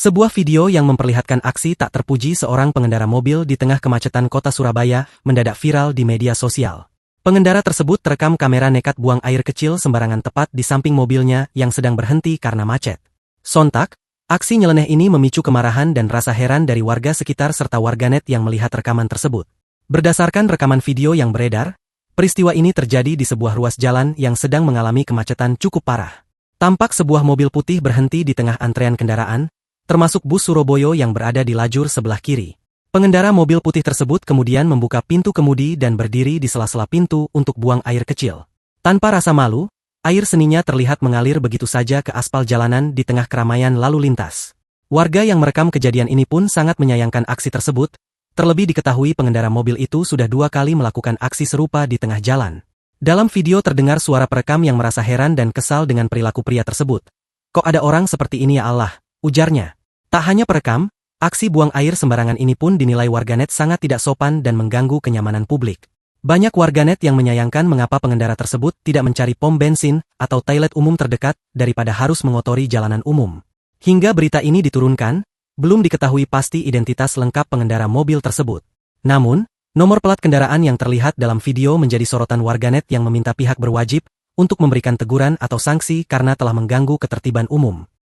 Sebuah video yang memperlihatkan aksi tak terpuji seorang pengendara mobil di tengah kemacetan kota Surabaya mendadak viral di media sosial. Pengendara tersebut terekam kamera nekat buang air kecil sembarangan tepat di samping mobilnya yang sedang berhenti karena macet. Sontak, aksi nyeleneh ini memicu kemarahan dan rasa heran dari warga sekitar serta warganet yang melihat rekaman tersebut. Berdasarkan rekaman video yang beredar, peristiwa ini terjadi di sebuah ruas jalan yang sedang mengalami kemacetan cukup parah. Tampak sebuah mobil putih berhenti di tengah antrean kendaraan, termasuk bus Surabaya yang berada di lajur sebelah kiri. Pengendara mobil putih tersebut kemudian membuka pintu kemudi dan berdiri di sela-sela pintu untuk buang air kecil. Tanpa rasa malu, air seninya terlihat mengalir begitu saja ke aspal jalanan di tengah keramaian lalu lintas. Warga yang merekam kejadian ini pun sangat menyayangkan aksi tersebut, terlebih diketahui pengendara mobil itu sudah 2 kali melakukan aksi serupa di tengah jalan. Dalam video terdengar suara perekam yang merasa heran dan kesal dengan perilaku pria tersebut. "Kok ada orang seperti ini ya Allah?" ujarnya. Tak hanya perekam, aksi buang air sembarangan ini pun dinilai warganet sangat tidak sopan dan mengganggu kenyamanan publik. Banyak warganet yang menyayangkan mengapa pengendara tersebut tidak mencari pom bensin atau toilet umum terdekat daripada harus mengotori jalanan umum. Hingga berita ini diturunkan, belum diketahui pasti identitas lengkap pengendara mobil tersebut. Namun, nomor plat kendaraan yang terlihat dalam video menjadi sorotan warganet yang meminta pihak berwajib untuk memberikan teguran atau sanksi karena telah mengganggu ketertiban umum.